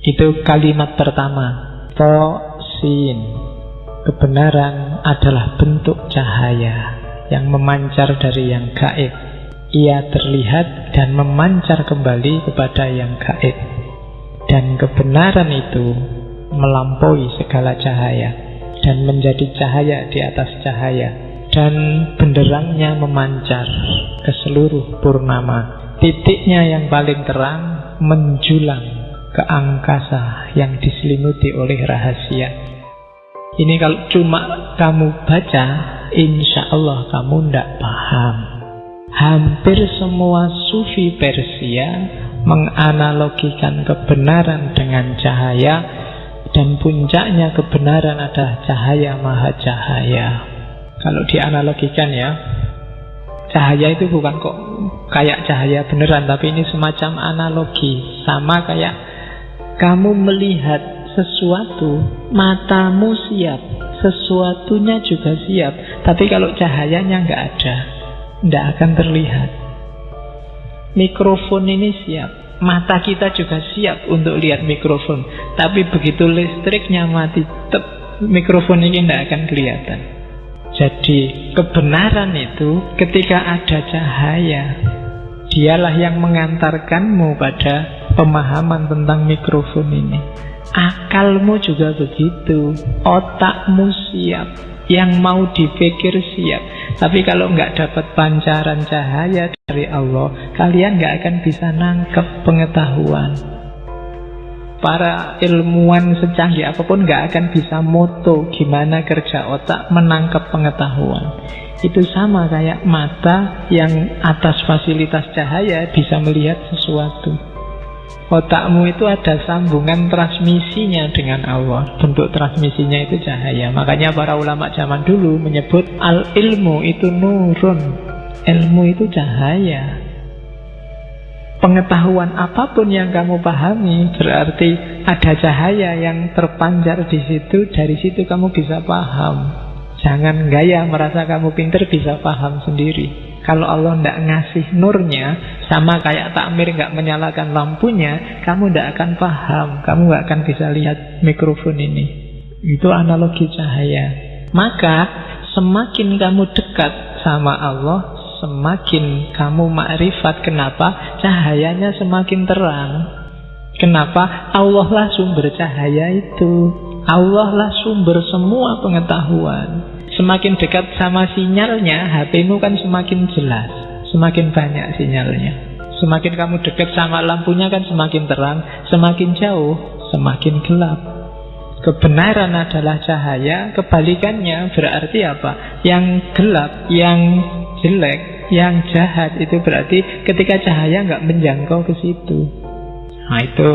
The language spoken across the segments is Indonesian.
Itu kalimat pertama. Tosin. Kebenaran adalah bentuk cahaya yang memancar dari yang gaib. Ia terlihat dan memancar kembali kepada yang gaib. Dan kebenaran itu melampaui segala cahaya dan menjadi cahaya di atas cahaya. Dan benderangnya memancar ke seluruh purnama. Titiknya yang paling terang menjulang ke angkasa yang diselimuti oleh rahasia. Ini kalau cuma kamu baca, insya Allah kamu tidak paham. Hampir semua sufi Persia menganalogikan kebenaran dengan cahaya, dan puncaknya kebenaran adalah cahaya maha cahaya. Kalau dianalogikan ya, cahaya itu bukan kok kayak cahaya beneran, tapi ini semacam analogi. Sama kayak kamu melihat sesuatu, matamu siap, sesuatunya juga siap. Tapi kalau cahayanya nggak ada, nggak akan terlihat. Mikrofon ini siap, mata kita juga siap untuk lihat mikrofon. Tapi begitu listriknya mati, mikrofon ini nggak akan kelihatan. Jadi kebenaran itu ketika ada cahaya, dialah yang mengantarkanmu pada pemahaman tentang mikrofon ini. Akalmu juga begitu, otakmu siap, yang mau dipikir siap. Tapi kalau nggak dapat pancaran cahaya dari Allah, kalian nggak akan bisa nangkep pengetahuan. Para ilmuwan secanggih apapun nggak akan bisa moto gimana kerja otak menangkap pengetahuan. Itu sama kayak mata yang atas fasilitas cahaya bisa melihat sesuatu. Otakmu itu ada sambungan transmisinya dengan Allah. Bentuk transmisinya itu cahaya. Makanya para ulama zaman dulu menyebut al-ilmu itu nurun. Ilmu itu cahaya. Pengetahuan apapun yang kamu pahami berarti ada cahaya yang terpancar di situ. Dari situ kamu bisa paham. Jangan gaya merasa kamu pintar bisa paham sendiri. Kalau Allah tidak ngasih nurnya, sama kayak takmir nggak menyalakan lampunya, kamu tidak akan paham, kamu nggak akan bisa lihat mikrofon ini. Itu analogi cahaya. Maka semakin kamu dekat sama Allah, semakin kamu makrifat. Kenapa? Cahayanya semakin terang. Kenapa? Allah lah sumber cahaya itu. Allah lah sumber semua pengetahuan. Semakin dekat sama sinyalnya, HP-mu kan semakin jelas, semakin banyak sinyalnya. Semakin kamu dekat sama lampunya kan semakin terang, semakin jauh, semakin gelap. Kebenaran adalah cahaya, kebalikannya berarti apa? Yang gelap, yang jelek, yang jahat, itu berarti ketika cahaya nggak menjangkau ke situ. Nah itu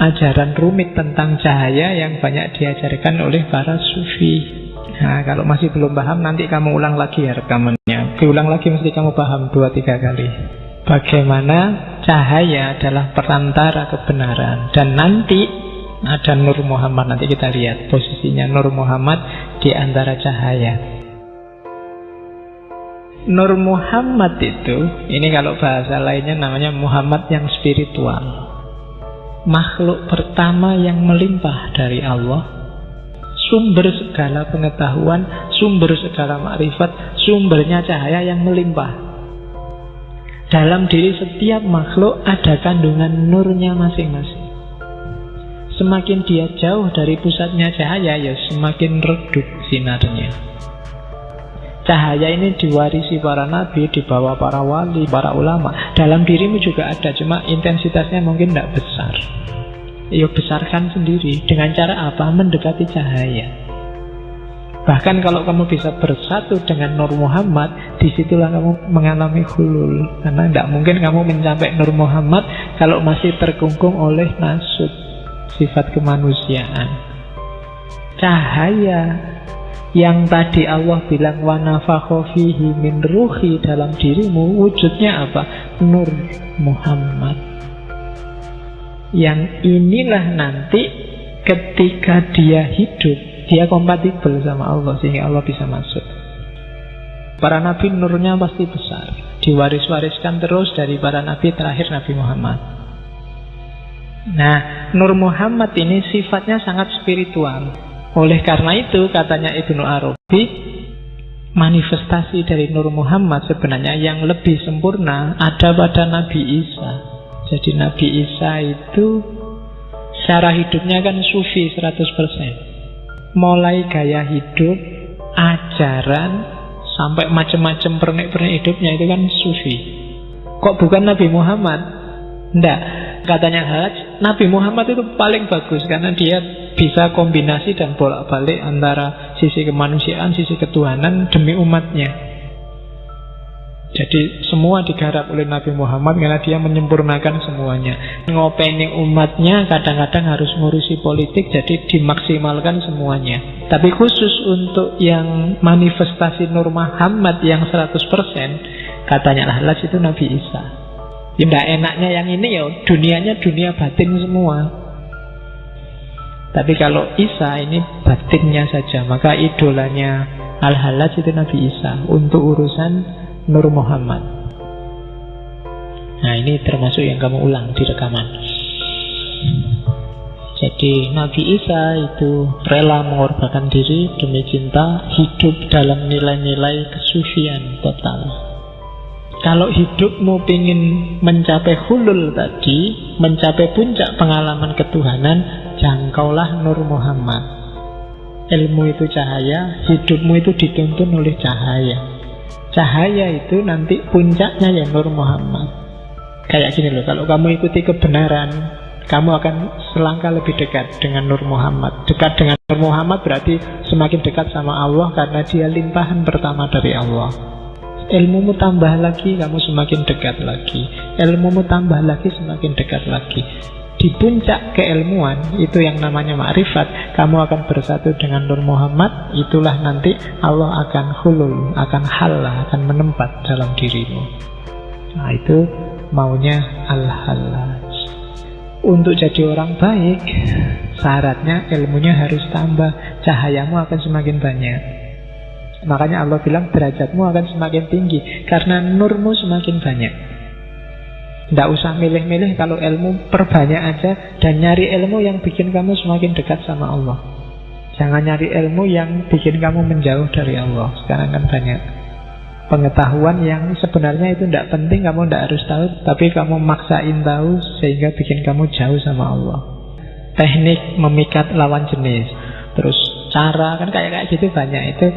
ajaran rumit tentang cahaya yang banyak diajarkan oleh para sufi. Nah, kalau masih belum paham, nanti kamu ulang lagi ya rekamannya. Diulang lagi mesti kamu paham 2-3 kali. Bagaimana cahaya adalah perantara kebenaran. Dan nanti ada Nur Muhammad. Nanti kita lihat posisinya Nur Muhammad di antara cahaya. Nur Muhammad itu, ini kalau bahasa lainnya namanya Muhammad yang spiritual. Makhluk pertama yang melimpah dari Allah, sumber segala pengetahuan, sumber segala makrifat, sumbernya cahaya yang melimpah. Dalam diri setiap makhluk ada kandungan nurnya masing-masing. Semakin dia jauh dari pusatnya cahaya, ya semakin redup sinarnya. Cahaya ini diwarisi para nabi, dibawa para wali, para ulama. Dalam dirimu juga ada, cuma intensitasnya mungkin tidak besar. Ya besarkan sendiri. Dengan cara apa? Mendekati cahaya. Bahkan kalau kamu bisa bersatu dengan Nur Muhammad, disitulah kamu mengalami hulul. Karena tidak mungkin kamu mencapai Nur Muhammad kalau masih terkungkung oleh nasut, sifat kemanusiaan. Cahaya yang tadi Allah bilang wa nafakha fihi min ruhi dalam dirimu, wujudnya apa? Nur Muhammad. Yang inilah nanti ketika dia hidup, dia kompatibel sama Allah sehingga Allah bisa masuk. Para nabi nurnya pasti besar, diwaris-wariskan terus dari para nabi terakhir Nabi Muhammad. Nah, Nur Muhammad ini sifatnya sangat spiritual. Oleh karena itu, katanya Ibnu Arabi, manifestasi dari Nur Muhammad sebenarnya yang lebih sempurna ada pada Nabi Isa. Jadi Nabi Isa itu secara hidupnya kan sufi 100%. Mulai gaya hidup, ajaran, sampai macam-macam pernik-pernik hidupnya itu kan sufi. Kok bukan Nabi Muhammad? Nggak. Katanya Haj, Nabi Muhammad itu paling bagus karena dia bisa kombinasi dan bolak-balik antara sisi kemanusiaan, sisi ketuhanan demi umatnya. Jadi semua digarap oleh Nabi Muhammad karena dia menyempurnakan semuanya. Ngopeni umatnya kadang-kadang harus ngurusi politik, jadi dimaksimalkan semuanya. Tapi khusus untuk yang manifestasi Nur Muhammad yang 100%, katanya Haj itu Nabi Isa. Ya enggak enaknya yang ini ya dunianya dunia batin semua. Tapi kalau Isa ini batinnya saja, maka idolanya Al-Hallaj itu Nabi Isa untuk urusan Nur Muhammad. Nah ini termasuk yang kamu ulang di rekaman. Jadi Nabi Isa itu rela mengorbankan diri demi cinta, hidup dalam nilai-nilai kesufian total. Kalau hidupmu ingin mencapai hulul tadi, mencapai puncak pengalaman ketuhanan, jangkaulah Nur Muhammad. Ilmu itu cahaya, hidupmu itu dituntun oleh cahaya. Cahaya itu nanti puncaknya ya Nur Muhammad. Kayak gini loh, kalau kamu ikuti kebenaran, kamu akan selangkah lebih dekat dengan Nur Muhammad. Dekat dengan Nur Muhammad berarti semakin dekat sama Allah karena dia limpahan pertama dari Allah. Ilmumu tambah lagi, kamu semakin dekat lagi. Ilmumu tambah lagi, semakin dekat lagi. Di puncak keilmuan, itu yang namanya ma'rifat, kamu akan bersatu dengan Nur Muhammad. Itulah nanti Allah akan hulul, akan halah, akan menempat dalam dirimu. Nah itu maunya Al-Hallaj. Untuk jadi orang baik, syaratnya ilmunya harus tambah, cahayamu akan semakin banyak. Makanya Allah bilang derajatmu akan semakin tinggi karena nurmu semakin banyak. Tidak usah milih-milih, kalau ilmu perbanyak aja dan nyari ilmu yang bikin kamu semakin dekat sama Allah. Jangan nyari ilmu yang bikin kamu menjauh dari Allah. Sekarang kan banyak pengetahuan yang sebenarnya itu tidak penting, kamu tidak harus tahu, tapi kamu maksain tahu sehingga bikin kamu jauh sama Allah. Teknik memikat lawan jenis, terus cara kan kayak gitu banyak itu.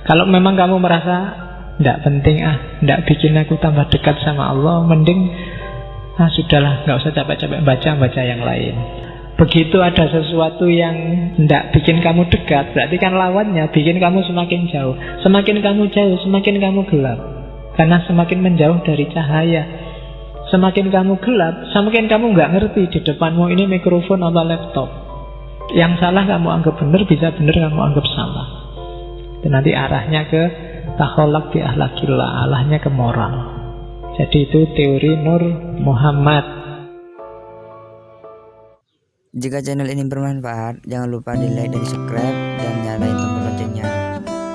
Kalau memang kamu merasa tidak penting, tidak bikin aku tambah dekat sama Allah, mending sudahlah, nggak usah capek-capek baca yang lain. Begitu ada sesuatu yang tidak bikin kamu dekat, berarti kan lawannya bikin kamu semakin jauh. Semakin kamu jauh, semakin kamu gelap. Karena semakin menjauh dari cahaya. Semakin kamu gelap, semakin kamu nggak ngerti di depanmu ini mikrofon atau laptop. Yang salah kamu anggap benar, bisa benar kamu anggap salah. Dan nanti arahnya ke takholak bi ahlakillah, arahnya ke moral. Jadi itu teori Nur Muhammad. Jika channel ini bermanfaat, jangan lupa di like dan subscribe dan nyalain tombol